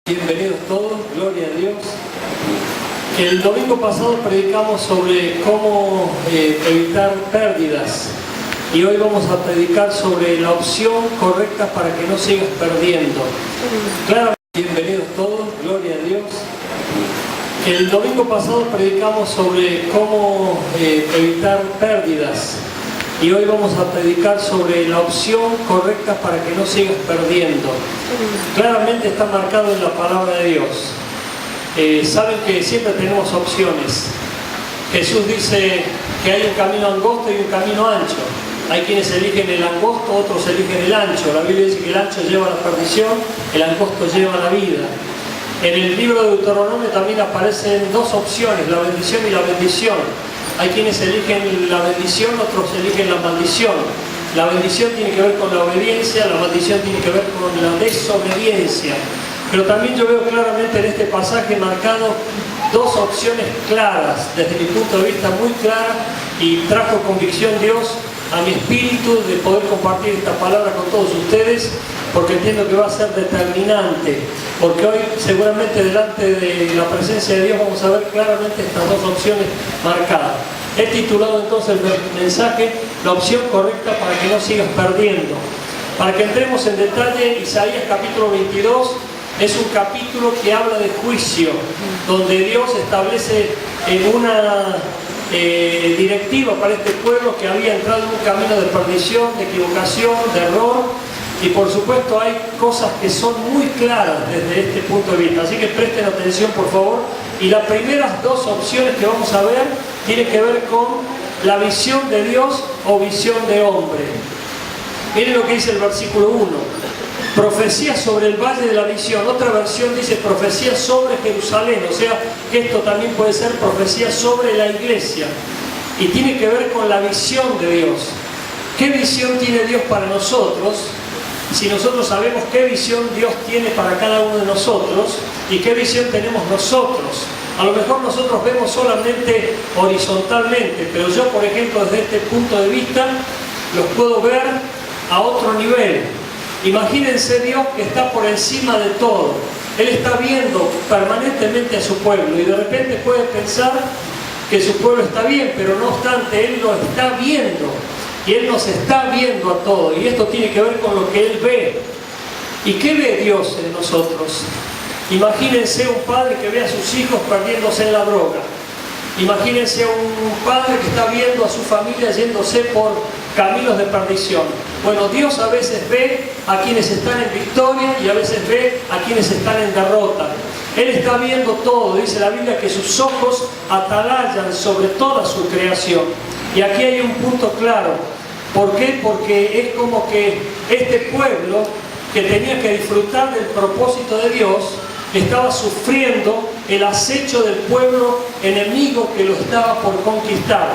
Bienvenidos todos, gloria a Dios. El domingo pasado predicamos sobre cómo evitar pérdidas y hoy vamos a predicar sobre la opción correcta para que no sigas perdiendo. Claramente, bienvenidos todos, gloria a Dios. El domingo pasado predicamos sobre cómo evitar pérdidas y hoy vamos a predicar sobre la opción correcta para que no sigas perdiendo. Claramente está marcado en la palabra de Dios. Saben que siempre tenemos opciones. Jesús dice que hay un camino angosto y un camino ancho. Hay quienes eligen el angosto, otros eligen el ancho. La Biblia dice que el ancho lleva a la perdición, el angosto lleva a la vida. En el libro de Deuteronomio también aparecen dos opciones, la bendición y la bendición. Hay quienes eligen la bendición, otros eligen la maldición. La bendición tiene que ver con la obediencia, la maldición tiene que ver con la desobediencia. Pero también yo veo claramente en este pasaje marcado dos opciones claras, desde mi punto de vista muy clara, y trajo convicción Dios a mi espíritu de poder compartir esta palabra con todos ustedes, porque entiendo que va a ser determinante, porque hoy seguramente delante de la presencia de Dios vamos a ver claramente estas dos opciones marcadas. He titulado entonces el mensaje la opción correcta para que no sigas perdiendo. Para que entremos en detalle, Isaías capítulo 22 es un capítulo que habla de juicio, donde Dios establece una directiva para este pueblo que había entrado en un camino de perdición, de equivocación, de error, y por supuesto hay cosas que son muy claras desde este punto de vista, así que presten atención por favor. Y las primeras dos opciones que vamos a ver tienen que ver con la visión de Dios o visión de hombre. Miren lo que dice el versículo 1. Profecía sobre el valle de la visión. Otra versión dice profecía sobre Jerusalén, o sea que esto también puede ser profecía sobre la iglesia. Y tiene que ver con la visión de Dios. ¿Qué visión tiene Dios para nosotros? Si nosotros sabemos qué visión Dios tiene para cada uno de nosotros y qué visión tenemos nosotros. A lo mejor nosotros vemos solamente horizontalmente, pero yo, por ejemplo, desde este punto de vista, los puedo ver a otro nivel. Imagínense Dios que está por encima de todo. Él está viendo permanentemente a su pueblo y de repente puede pensar que su pueblo está bien, pero no obstante, Él lo está viendo. Y Él nos está viendo a todos, y esto tiene que ver con lo que Él ve. ¿Y qué ve Dios en nosotros? Imagínense un padre que ve a sus hijos perdiéndose en la droga. Imagínense un padre que está viendo a su familia yéndose por caminos de perdición. Bueno, Dios a veces ve a quienes están en victoria y a veces ve a quienes están en derrota. Él está viendo todo. Dice la Biblia que sus ojos atalayan sobre toda su creación. Y aquí hay un punto claro. ¿Por qué? Porque es como que este pueblo que tenía que disfrutar del propósito de Dios estaba sufriendo el acecho del pueblo enemigo que lo estaba por conquistar.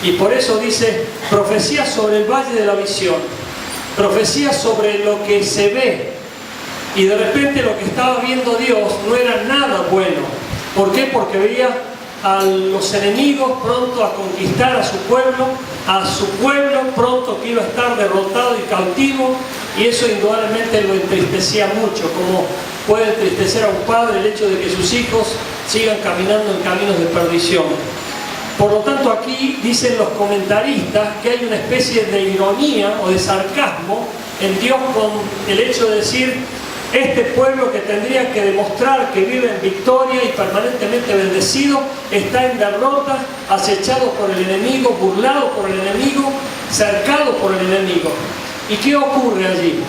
Y por eso dice profecía sobre el valle de la visión, profecía sobre lo que se ve. Y de repente lo que estaba viendo Dios no era nada bueno. ¿Por qué? Porque veía a los enemigos pronto a conquistar a su pueblo pronto que iba a estar derrotado y cautivo, y eso indudablemente lo entristecía mucho, como puede entristecer a un padre el hecho de que sus hijos sigan caminando en caminos de perdición. Por lo tanto, aquí dicen los comentaristas que hay una especie de ironía o de sarcasmo en Dios con el hecho de decir: este pueblo que tendría que demostrar que vive en victoria y permanentemente bendecido, está en derrota, acechado por el enemigo, burlado por el enemigo, cercado por el enemigo. ¿Y qué ocurre allí?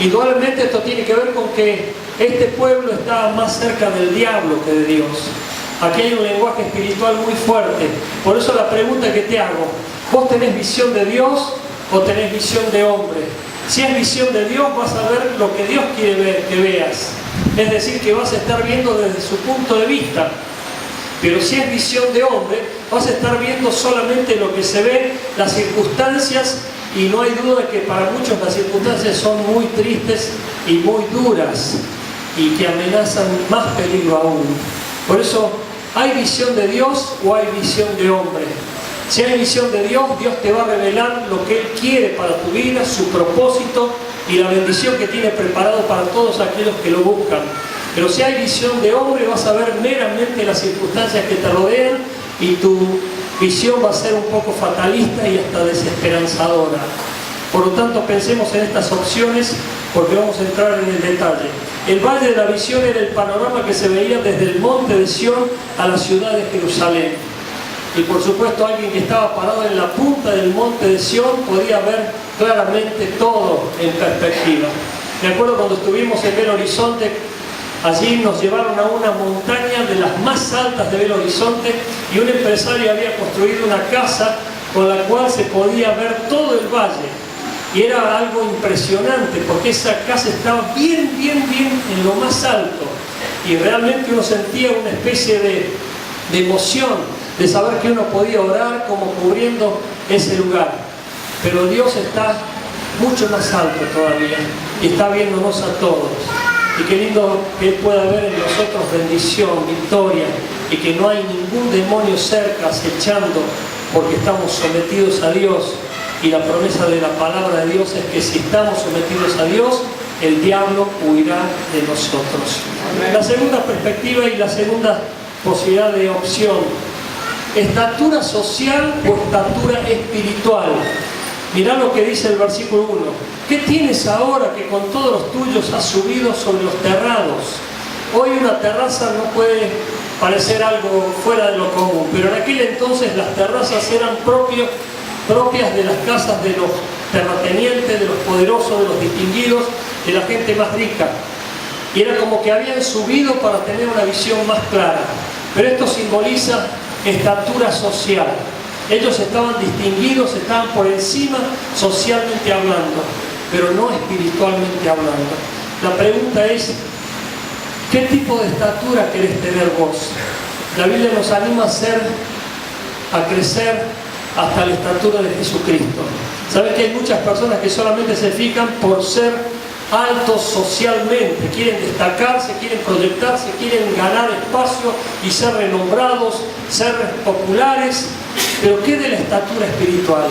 Indudablemente esto tiene que ver con que este pueblo está más cerca del diablo que de Dios. Aquí hay un lenguaje espiritual muy fuerte. Por eso la pregunta que te hago: ¿vos tenés visión de Dios o tenés visión de hombre? Si es visión de Dios, vas a ver lo que Dios quiere ver, que veas. Es decir, que vas a estar viendo desde su punto de vista. Pero si es visión de hombre, vas a estar viendo solamente lo que se ve, las circunstancias, y no hay duda que para muchos las circunstancias son muy tristes y muy duras, y que amenazan más peligro aún. Por eso, ¿hay visión de Dios o hay visión de hombre? Si hay visión de Dios, Dios te va a revelar lo que Él quiere para tu vida, su propósito y la bendición que tiene preparado para todos aquellos que lo buscan. Pero si hay visión de hombre, vas a ver meramente las circunstancias que te rodean y tu visión va a ser un poco fatalista y hasta desesperanzadora. Por lo tanto, pensemos en estas opciones porque vamos a entrar en el detalle. El Valle de la Visión era el panorama que se veía desde el monte de Sión a la ciudad de Jerusalén. Y por supuesto, alguien que estaba parado en la punta del monte de Sión podía ver claramente todo en perspectiva. Me acuerdo cuando estuvimos en Belo Horizonte, allí nos llevaron a una montaña de las más altas de Belo Horizonte y un empresario había construido una casa con la cual se podía ver todo el valle. Y era algo impresionante porque esa casa estaba bien en lo más alto. Y realmente uno sentía una especie de emoción de saber que uno podía orar como cubriendo ese lugar. Pero Dios está mucho más alto todavía y está viéndonos a todos. Y qué lindo que Él pueda ver en nosotros bendición, victoria, y que no hay ningún demonio cerca acechando porque estamos sometidos a Dios. Y la promesa de la palabra de Dios es que si estamos sometidos a Dios, el diablo huirá de nosotros. La segunda perspectiva y la segunda posibilidad de opción: estatura social o estatura espiritual. Mirá lo que dice el versículo 1. ¿Qué tienes ahora que con todos los tuyos has subido sobre los terrados? Hoy una terraza no puede parecer algo fuera de lo común, pero en aquel entonces las terrazas eran propias de las casas de los terratenientes, de los poderosos, de los distinguidos, de la gente más rica. Y era como que habían subido para tener una visión más clara. Pero esto simboliza estatura social. Ellos estaban distinguidos, estaban por encima socialmente hablando, pero no espiritualmente hablando. La pregunta es, ¿qué tipo de estatura querés tener vos? La Biblia nos anima a crecer hasta la estatura de Jesucristo. ¿Sabes que hay muchas personas que solamente se fijan por ser altos socialmente? Quieren destacarse, quieren proyectarse, quieren ganar espacio y ser renombrados, ser populares. Pero ¿qué de la estatura espiritual?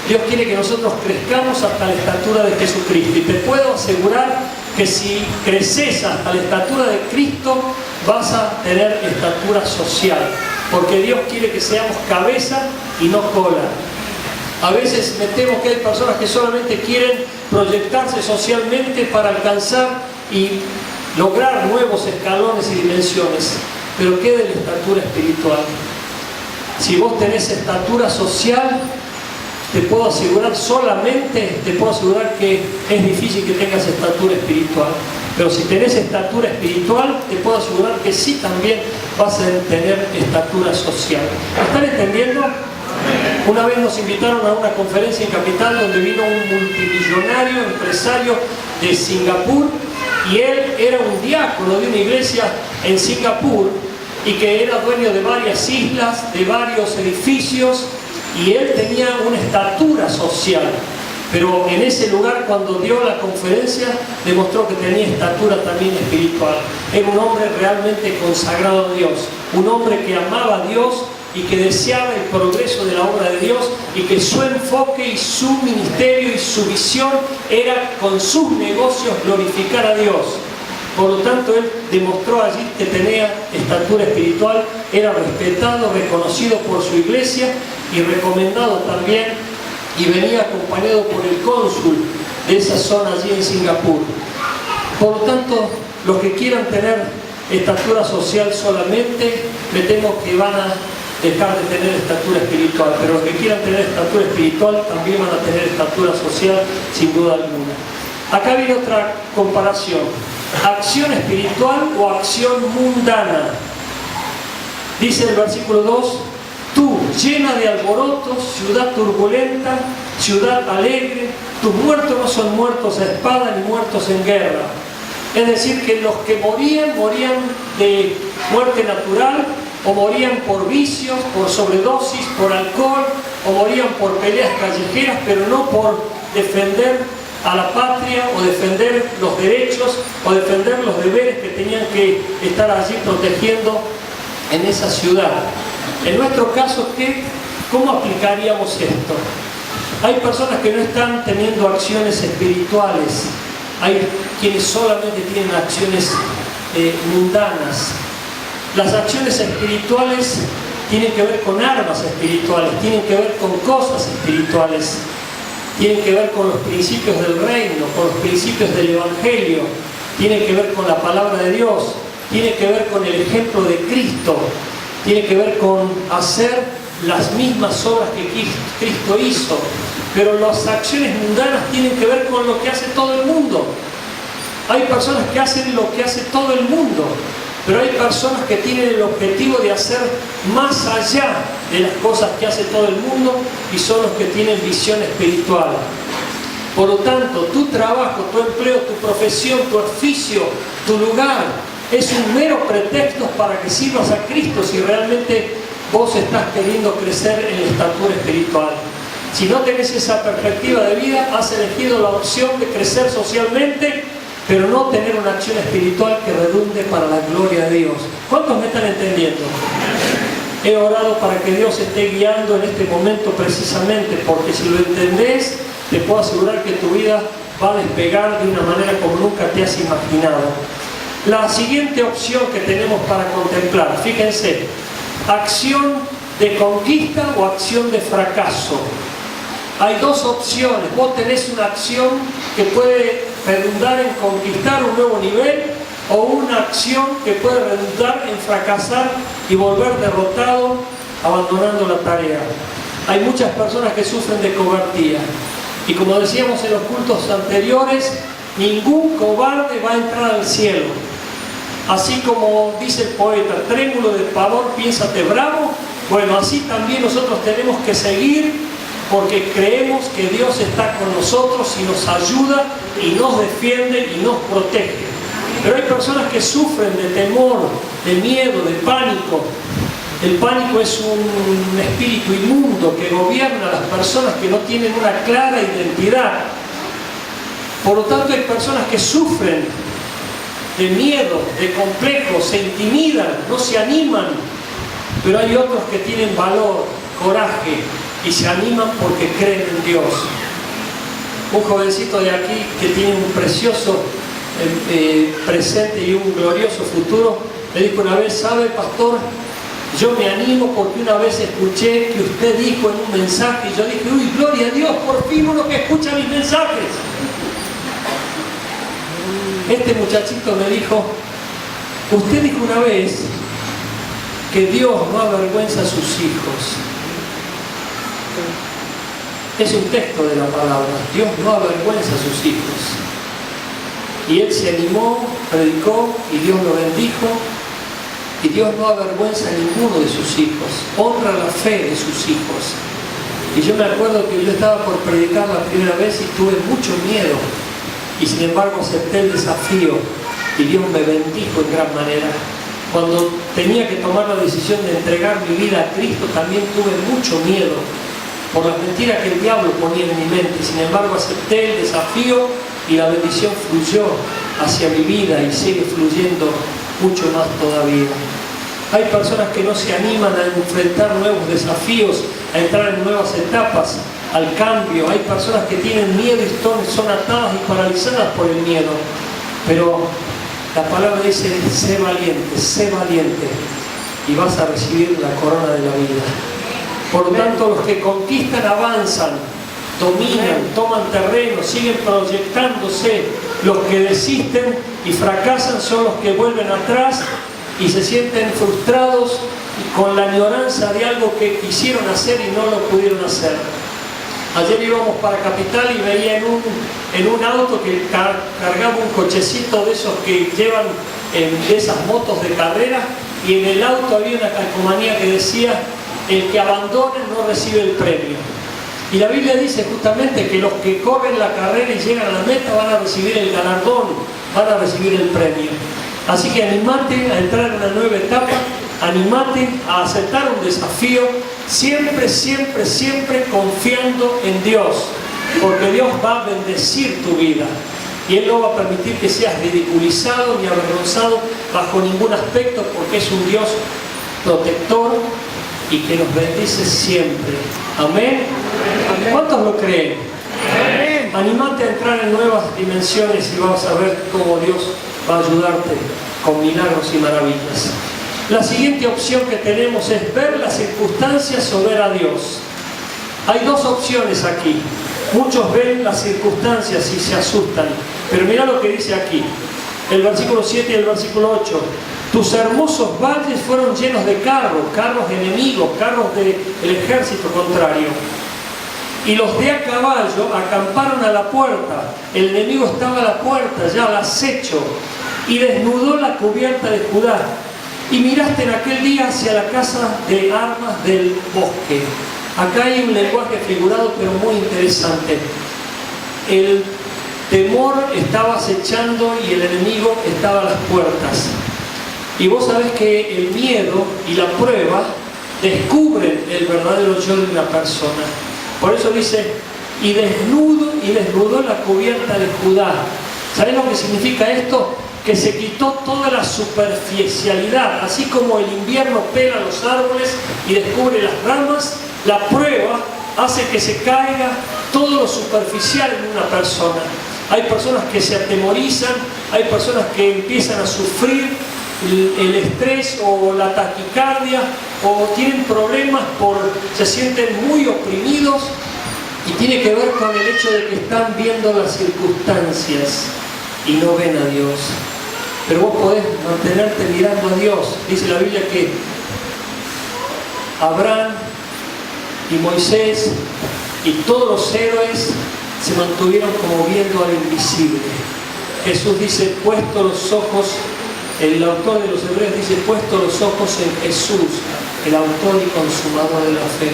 Dios quiere que nosotros crezcamos hasta la estatura de Jesucristo. Y te puedo asegurar que si creces hasta la estatura de Cristo, vas a tener estatura social. Porque Dios quiere que seamos cabeza y no cola. A veces me temo que hay personas que solamente quieren proyectarse socialmente para alcanzar y lograr nuevos escalones y dimensiones. Pero ¿qué de la estatura espiritual? Si vos tenés estatura social, te puedo asegurar que es difícil que tengas estatura espiritual. Pero si tenés estatura espiritual, te puedo asegurar que sí también vas a tener estatura social. ¿Están entendiendo? Una vez nos invitaron a una conferencia en Capital donde vino un multimillonario empresario de Singapur y él era un diácono de una iglesia en Singapur y que era dueño de varias islas, de varios edificios, y él tenía una estatura social. Pero en ese lugar, cuando dio la conferencia, demostró que tenía estatura también espiritual. Era un hombre realmente consagrado a Dios, un hombre que amaba a Dios y que deseaba el progreso de la obra de Dios, y que su enfoque y su ministerio y su visión era con sus negocios glorificar a Dios. Por lo tanto, él demostró allí que tenía estatura espiritual, era respetado, reconocido por su iglesia y recomendado también, y venía acompañado por el cónsul de esa zona allí en Singapur. Por lo tanto, los que quieran tener estatura social solamente, me temo que van a dejar de tener estatura espiritual, pero los que quieran tener estatura espiritual también van a tener estatura social, sin duda alguna. Acá viene otra comparación: acción espiritual o acción mundana. Dice el versículo 2: tú, llena de alborotos, ciudad turbulenta, ciudad alegre, tus muertos no son muertos a espada ni muertos en guerra. Es decir, que los que morían de muerte natural, o morían por vicios, por sobredosis, por alcohol, o morían por peleas callejeras, pero no por defender a la patria, o defender los derechos, o defender los deberes que tenían que estar allí protegiendo en esa ciudad. En nuestro caso, ¿cómo aplicaríamos esto? Hay personas que no están teniendo acciones espirituales, hay quienes solamente tienen acciones mundanas. Las acciones espirituales tienen que ver con armas espirituales, tienen que ver con cosas espirituales, tienen que ver con los principios del reino, con los principios del Evangelio, tienen que ver con la palabra de Dios, tiene que ver con el ejemplo de Cristo, tiene que ver con hacer las mismas obras que Cristo hizo. Pero las acciones mundanas tienen que ver con lo que hace todo el mundo. Hay personas que hacen lo que hace todo el mundo, pero hay personas que tienen el objetivo de hacer más allá de las cosas que hace todo el mundo y son los que tienen visión espiritual. Por lo tanto, tu trabajo, tu empleo, tu profesión, tu oficio, tu lugar, es un mero pretexto para que sirvas a Cristo si realmente vos estás queriendo crecer en la estatura espiritual. Si no tenés esa perspectiva de vida, has elegido la opción de crecer socialmente, pero no tener una acción espiritual que redunde para la gloria de Dios. ¿Cuántos me están entendiendo? He orado para que Dios esté guiando en este momento precisamente, porque si lo entendés, te puedo asegurar que tu vida va a despegar de una manera como nunca te has imaginado. La siguiente opción que tenemos para contemplar, fíjense, acción de conquista o acción de fracaso. Hay dos opciones. Vos tenés una acción que puede redundar en conquistar un nuevo nivel o una acción que puede redundar en fracasar y volver derrotado abandonando la tarea. Hay muchas personas que sufren de cobardía y como decíamos en los cultos anteriores, ningún cobarde va a entrar al cielo. Así como dice el poeta, trémulo de pavor, piénsate bravo. Bueno, así también nosotros tenemos que seguir porque creemos que Dios está con nosotros y nos ayuda y nos defiende y nos protege. Pero hay personas que sufren de temor, de miedo, de pánico. El pánico es un espíritu inmundo que gobierna a las personas que no tienen una clara identidad. Por lo tanto, hay personas que sufren de miedo, de complejos, se intimidan, no se animan. Pero hay otros que tienen valor, coraje y se animan porque creen en Dios. Un jovencito de aquí que tiene un precioso presente y un glorioso futuro, me dijo una vez, ¿sabe, pastor? Yo me animo porque una vez escuché que usted dijo en un mensaje y yo dije, uy, gloria a Dios, por fin uno que escucha mis mensajes. Este muchachito me dijo, usted dijo una vez que Dios no avergüenza a sus hijos. Es un texto de la palabra, Dios no avergüenza a sus hijos. Y él se animó, predicó y Dios lo bendijo. Y Dios no avergüenza a ninguno de sus hijos, honra la fe de sus hijos. Y yo me acuerdo que yo estaba por predicar la primera vez y tuve mucho miedo. Y sin embargo acepté el desafío y Dios me bendijo en gran manera. Cuando tenía que tomar la decisión de entregar mi vida a Cristo también tuve mucho miedo por las mentiras que el diablo ponía en mi mente. Sin embargo acepté el desafío y la bendición fluyó hacia mi vida y sigue fluyendo mucho más todavía. Hay personas que no se animan a enfrentar nuevos desafíos, a entrar en nuevas etapas, al cambio. Hay personas que tienen miedo y son atadas y paralizadas por el miedo. Pero la palabra dice, sé valiente y vas a recibir la corona de la vida. Por lo tanto, los que conquistan avanzan, dominan, toman terreno, siguen proyectándose. Los que desisten y fracasan son los que vuelven atrás y se sienten frustrados con la añoranza de algo que quisieron hacer y no lo pudieron hacer. Ayer íbamos para Capital y veía en un auto que cargaba un cochecito de esos que llevan de esas motos de carrera, y en el auto había una calcomanía que decía, el que abandone no recibe el premio. Y la Biblia dice justamente que los que corren la carrera y llegan a la meta van a recibir el galardón, van a recibir el premio. Así que animate a entrar en una nueva etapa, animate a aceptar un desafío, siempre confiando en Dios, porque Dios va a bendecir tu vida y Él no va a permitir que seas ridiculizado ni avergonzado bajo ningún aspecto, porque es un Dios protector y que nos bendice siempre. Amén. ¿Cuántos lo creen? Amén. Animate a entrar en nuevas dimensiones y vas a ver cómo Dios va a ayudarte con milagros y maravillas. La siguiente opción que tenemos es ver las circunstancias o ver a Dios. Hay dos opciones aquí. Muchos ven las circunstancias y se asustan, pero mira lo que dice aquí, el versículo 7 y el versículo 8. Tus hermosos valles fueron llenos de carros enemigos, carros del ejército contrario. Y los de a caballo acamparon a la puerta. El enemigo estaba a la puerta, ya al acecho, y desnudó la cubierta de Judá. Y miraste en aquel día hacia la casa de armas del bosque. Acá hay un lenguaje figurado, pero muy interesante. El temor estaba acechando y el enemigo estaba a las puertas. Y vos sabés que el miedo y la prueba descubren el verdadero yo de una persona. Por eso dice, y desnudó la cubierta de Judá. ¿Sabés lo que significa esto? Que se quitó toda la superficialidad, así como el invierno pela los árboles y descubre las ramas, la prueba hace que se caiga todo lo superficial en una persona. Hay personas que se atemorizan, hay personas que empiezan a sufrir el estrés o la taquicardia, o tienen problemas se sienten muy oprimidos, y tiene que ver con el hecho de que están viendo las circunstancias y no ven a Dios. Pero vos podés mantenerte mirando a Dios. Dice la Biblia que Abraham y Moisés y todos los héroes se mantuvieron como viendo al invisible. Jesús dice, puesto los ojos, el autor de los Hebreos dice, puesto los ojos en Jesús, el autor y consumador de la fe.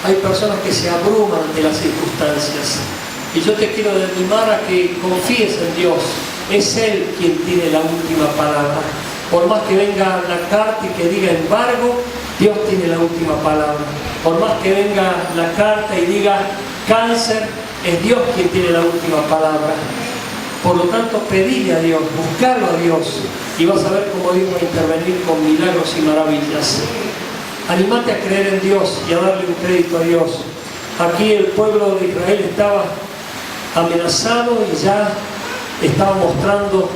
Hay personas que se abruman ante las circunstancias, y yo te quiero animar a que confíes en Dios. Es Él quien tiene la última palabra. Por más que venga la carta y que diga embargo, Dios tiene la última palabra. Por más que venga la carta y diga cáncer, es Dios quien tiene la última palabra. Por lo tanto, pedile a Dios, buscarlo a Dios, y vas a ver cómo Dios va a intervenir con milagros y maravillas. Anímate a creer en Dios y a darle un crédito a Dios. Aquí el pueblo de Israel estaba amenazado y ya estaba mostrando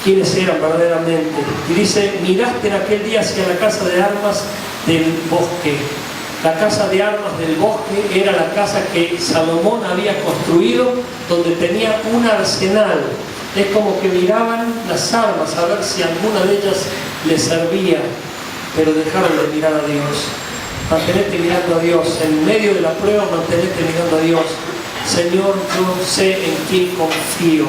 quiénes eran verdaderamente. Y dice, miraste en aquel día hacia la casa de armas del bosque. La casa de armas del bosque era la casa que Salomón había construido, donde tenía un arsenal. Es como que miraban las armas a ver si alguna de ellas les servía, pero dejaron de mirar a Dios. Mantenete mirando a Dios. En medio de la prueba, mantenete mirando a Dios. Señor, yo sé en quién confío.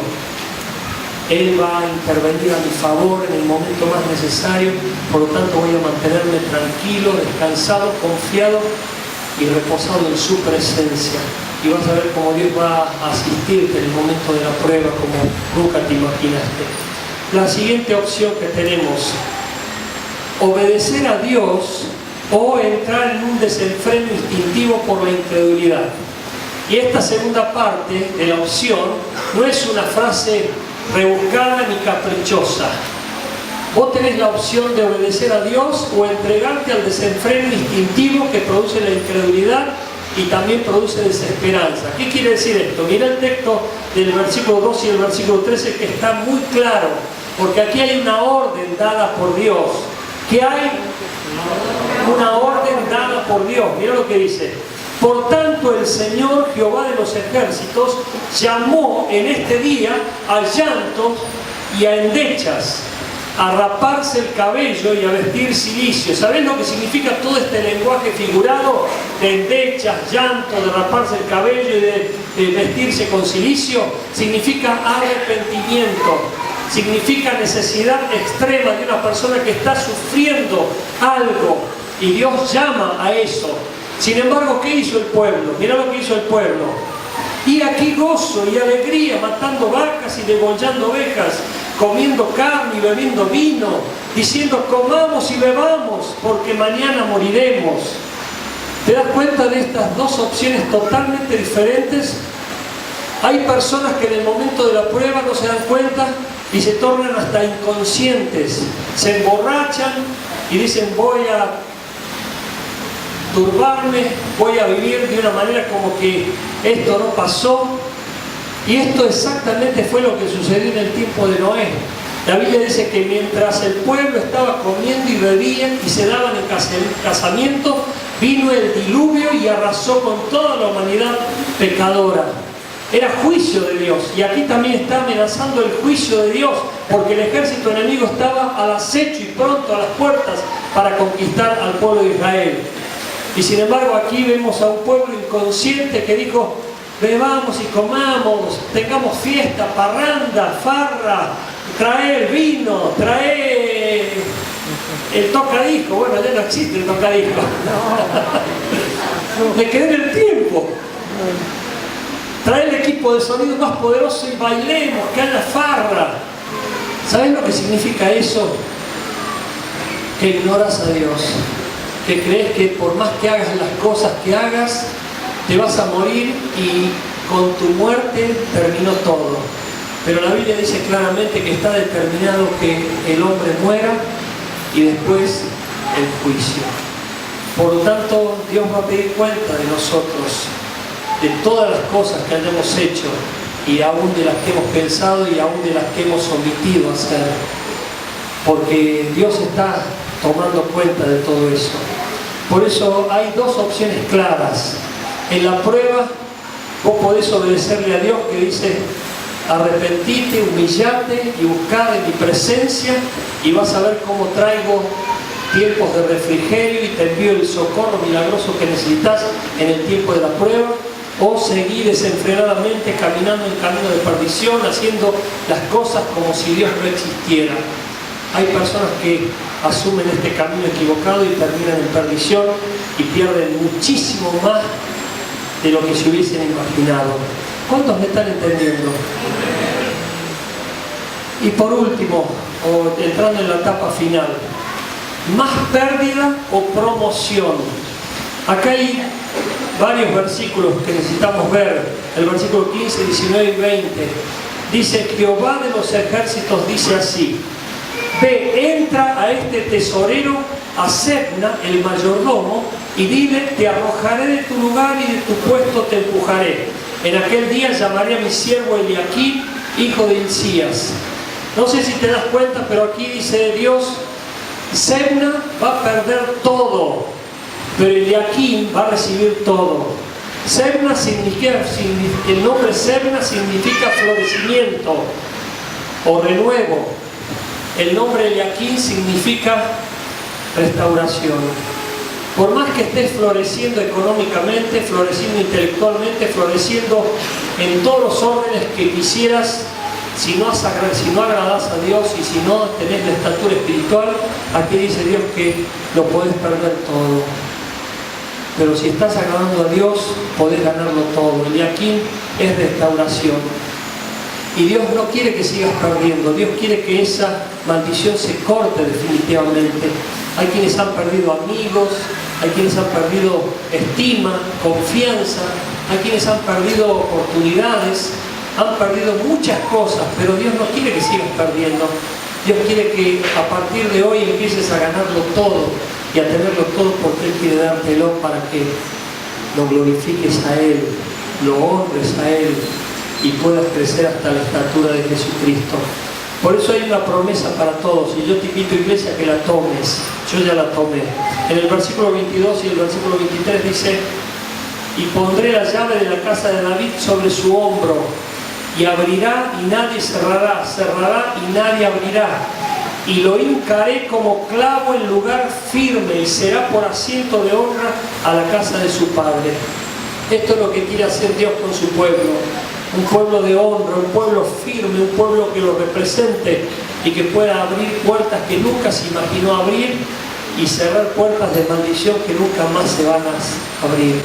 Él va a intervenir a mi favor en el momento más necesario, por lo tanto voy a mantenerme tranquilo, descansado, confiado y reposado en su presencia. Y vas a ver cómo Dios va a asistirte en el momento de la prueba como nunca te imaginaste. La siguiente opción que tenemos, obedecer a Dios o entrar en un desenfreno instintivo por la incredulidad. Y esta segunda parte de la opción no es una frase rebuscada ni caprichosa. Vos tenés la opción de obedecer a Dios o entregarte al desenfreno instintivo que produce la incredulidad y también produce desesperanza. ¿Qué quiere decir esto? Mira el texto del versículo 2 y el versículo 13, que está muy claro, porque aquí hay una orden dada por Dios. ¿Qué hay? Una orden dada por Dios. Mira lo que dice. Por tanto, el Señor Jehová de los ejércitos llamó en este día a llantos y a endechas, a raparse el cabello y a vestir cilicio. ¿Sabés lo que significa todo este lenguaje figurado de endechas, llanto, de raparse el cabello y de vestirse con cilicio? Significa arrepentimiento, significa necesidad extrema de una persona que está sufriendo algo, y Dios llama a eso. Sin embargo, ¿qué hizo el pueblo? Mirá lo que hizo el pueblo. Y aquí gozo y alegría, matando vacas y degollando ovejas, comiendo carne y bebiendo vino, diciendo comamos y bebamos, porque mañana moriremos. ¿Te das cuenta de estas dos opciones totalmente diferentes? Hay personas que en el momento de la prueba no se dan cuenta y se tornan hasta inconscientes, se emborrachan y dicen voy a turbarme, voy a vivir de una manera como que esto no pasó. Y esto exactamente fue lo que sucedió en el tiempo de Noé. La Biblia dice que mientras el pueblo estaba comiendo y bebían y se daban en casamiento, vino el diluvio y arrasó con toda la humanidad pecadora. Era juicio de Dios, y aquí también está amenazando el juicio de Dios, porque el ejército enemigo estaba al acecho y pronto a las puertas para conquistar al pueblo de Israel. Y sin embargo aquí vemos a un pueblo inconsciente que dijo: bebamos y comamos, tengamos fiesta, parranda, farra, trae el vino, trae el tocadisco. Bueno, ya no existe el tocadisco. Me quedé en el tiempo. Trae el equipo de sonido más poderoso y bailemos, que haya farra. ¿Sabes lo que significa eso? Que ignoras a Dios, que crees que por más que hagas las cosas que hagas, te vas a morir y con tu muerte terminó todo. Pero la Biblia dice claramente que está determinado que el hombre muera y después el juicio. Por lo tanto, Dios va a pedir cuenta de nosotros, de todas las cosas que hayamos hecho y aún de las que hemos pensado y aún de las que hemos omitido hacer, porque Dios está tomando cuenta de todo eso. Por eso hay dos opciones claras. En la prueba vos podés obedecerle a Dios, que dice: arrepentite, humillate y buscad en mi presencia, y vas a ver cómo traigo tiempos de refrigerio y te envío el socorro milagroso que necesitas en el tiempo de la prueba. O seguir desenfrenadamente caminando en camino de perdición, haciendo las cosas como si Dios no existiera. Hay personas que asumen este camino equivocado y terminan en perdición y pierden muchísimo más de lo que se hubiesen imaginado. ¿Cuántos me están entendiendo? Y por último, o entrando en la etapa final, ¿más pérdida o promoción? Acá hay varios versículos que necesitamos ver. El versículo 15, 19 y 20 dice: Jehová de los ejércitos dice así: ve, entra a este tesorero, a Sebna, el mayordomo, y dile: te arrojaré de tu lugar y de tu puesto te empujaré. En aquel día llamaré a mi siervo Eliaquim, hijo de Hilcías. No sé si te das cuenta, pero aquí dice Dios: Sebna va a perder todo, pero Eliaquim va a recibir todo. Sebna significa, el nombre Sebna significa florecimiento o renuevo. El nombre Eliaquim significa restauración. Por más que estés floreciendo económicamente, floreciendo intelectualmente, floreciendo en todos los órdenes que quisieras, si no agradas a Dios y si no tenés la estatura espiritual, aquí dice Dios que lo podés perder todo. Pero si estás agradando a Dios, podés ganarlo todo. Eliaquim es restauración. Y Dios no quiere que sigas perdiendo. Dios quiere que esa maldición se corte definitivamente. Hay quienes han perdido amigos, hay quienes han perdido estima, confianza, hay quienes han perdido oportunidades, han perdido muchas cosas, pero Dios no quiere que sigas perdiendo. Dios quiere que a partir de hoy empieces a ganarlo todo y a tenerlo todo, porque Él quiere dártelo para que lo glorifiques a Él, lo honres a Él y puedas crecer hasta la estatura de Jesucristo. Por eso hay una promesa para todos, y yo te invito, iglesia, que la tomes. Yo ya la tomé. En el versículo 22 y el versículo 23 dice: y pondré la llave de la casa de David sobre su hombro, y abrirá y nadie cerrará, cerrará y nadie abrirá, y lo hincaré como clavo en lugar firme, y será por asiento de honra a la casa de su padre. Esto es lo que quiere hacer Dios con su pueblo. Un pueblo de honra, un pueblo firme, un pueblo que lo represente y que pueda abrir puertas que nunca se imaginó abrir y cerrar puertas de maldición que nunca más se van a abrir.